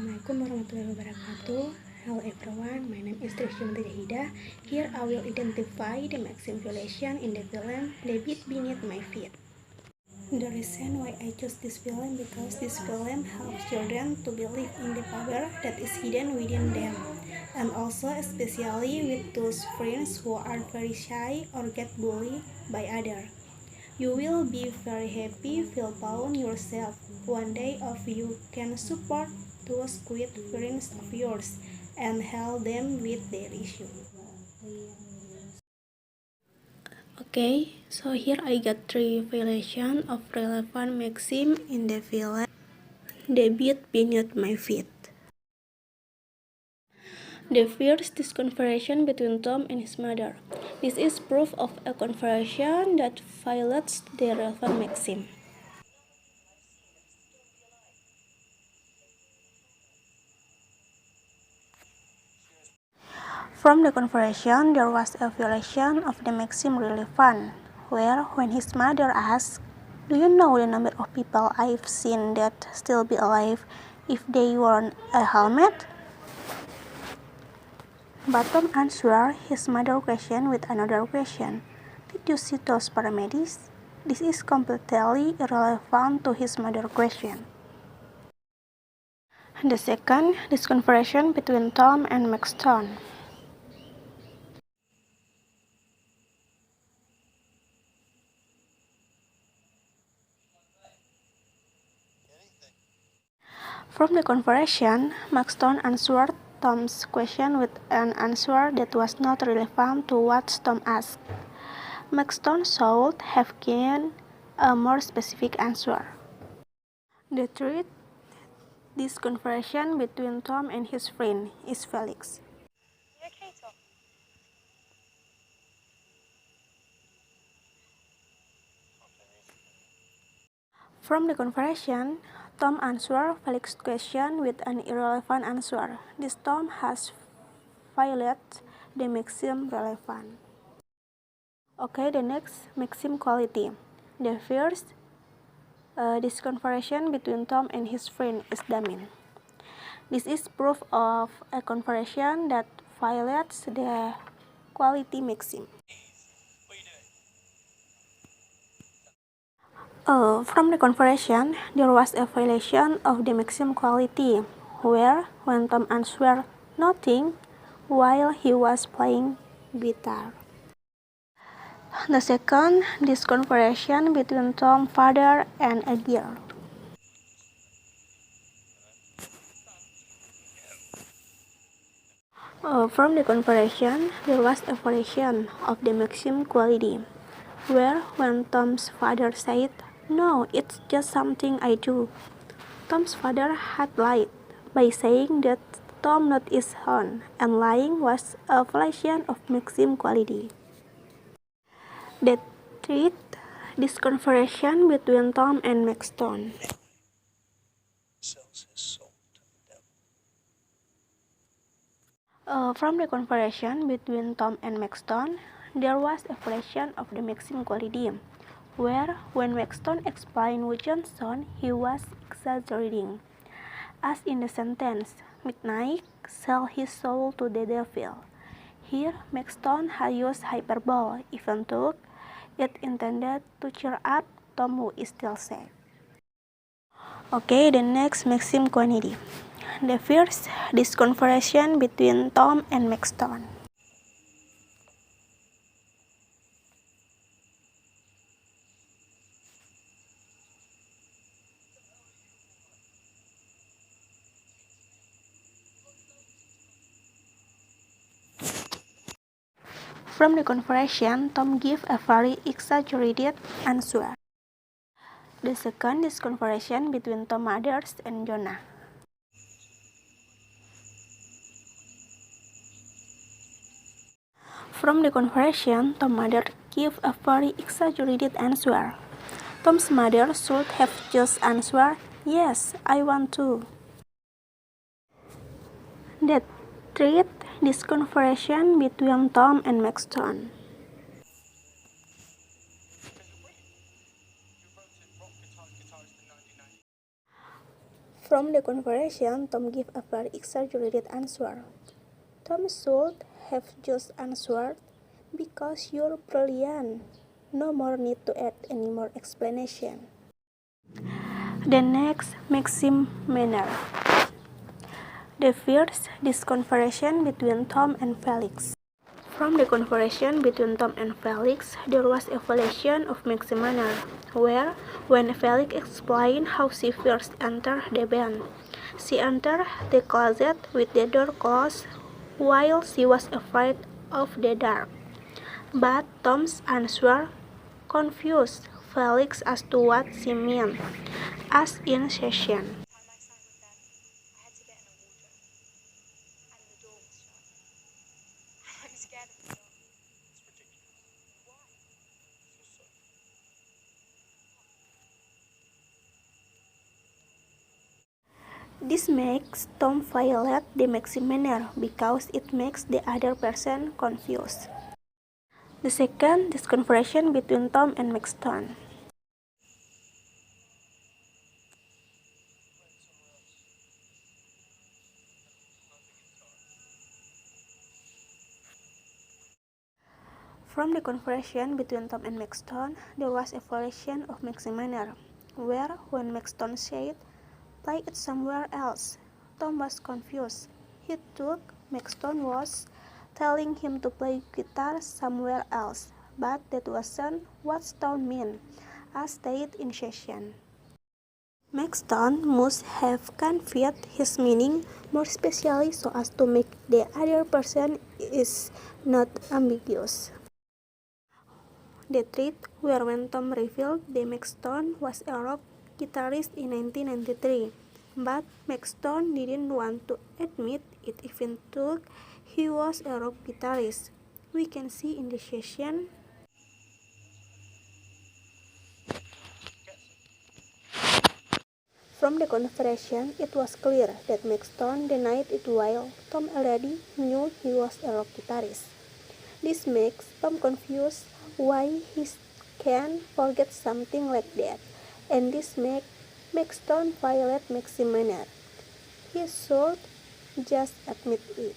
Assalamualaikum warahmatullahi wabarakatuh. Hello everyone, my name is Trisha Mutijahida. Here I will identify the maxim violation in the film The Beat Beneath My Feet. The reason why I chose this film because this film helps children to believe in the power that is hidden within them, and also especially with those friends who are very shy or get bullied by others. You will be very happy, feel proud yourself. One day of you can support those quiet friends of yours and help them with their issue. Okay, so here I got 3 violations of relevant maxim in the film The Beat Beneath My Feet. The first is conversation between Tom and his mother. This is proof of a conversation that violates the relevant maxim. From the conversation, there was a violation of the maxim relevant, where when his mother asked, "Do you know the number of people I've seen that still be alive if they wore a helmet?" But Tom answered his mother's question with another question. "Did you see those paramedics?" This is completely irrelevant to his mother's question. The second is conversation between Tom and Maxton. From the conversation, Maxton answered Tom's question with an answer that was not relevant to what Tom asked. Maxton should have given a more specific answer. The third, this conversation between Tom and his friend is Felix. You okay, Tom? From the conversation, Tom answered Felix's question with an irrelevant answer. This Tom has violated the maxim relevant. Okay, the next maxim quality. The first, this conversation between Tom and his friend is damning. This is proof of a conversation that violates the quality maxim. From the conversation, there was a violation of the maxim quality, where when Tom answered nothing while he was playing guitar. The second, this conversation between Tom's father and a girl. From the conversation, there was a violation of the maxim quality, where when Tom's father said, "No, it's just something I do," Tom's father had lied by saying that Tom not his son, and lying was a violation of maxim quality. The third, this conversation between Tom and Maxton. From the conversation between Tom and Maxton, there was a violation of the maxim quality, where when Maxton explained John's son, he was exaggerating. As in the sentence, "Midnight sell his soul to the devil." Here, Maxton had used hyperbole, even though it intended to cheer up Tom, who is still safe. Okay, the next maxim quantity. The first, this conversation between Tom and Maxton. From the conversation, Tom gave a very exaggerated answer. The second is conversation between Tom Mothers and Jonah. From the conversation, Tom's mother gave a very exaggerated answer. Tom's mother should have just answered, "Yes, I want to." The third, this conversation between Tom and Maxton. From the conversation, Tom gave a very exaggerated answer. Tom should have just answered, "Because you're brilliant." No more need to add any more explanation. The next, Maxim manner. The first, this conversation between Tom and Felix. From the conversation between Tom and Felix, there was a evaluation of Maxim manner, where, when Felix explained how she first entered the band, she entered the closet with the door closed while she was afraid of the dark. But Tom's answer confused Felix as to what she meant, as in session. This makes Tom violate the Maxim manner because it makes the other person confused. The second, this conversation between Tom and Maxton. From the conversation between Tom and Maxton, there was a variation of Maxim manner, where when Maxton said, "Play it somewhere else," Tom was confused. He thought Maxton was telling him to play guitar somewhere else, but that wasn't what Tom meant, as stated in session. Maxton must have conveyed his meaning more specially so as to make the other person is not ambiguous. The thread where when Tom revealed that Maxton was a rock guitarist in 1993, but Maxton didn't want to admit it even though he was a rock guitarist. We can see in the session. From the conversation, it was clear that Maxton denied it while Tom already knew he was a rock guitarist. This makes Tom confused why he can forget something like that, and this makes Tom violate Maxim manner. He should just admit it.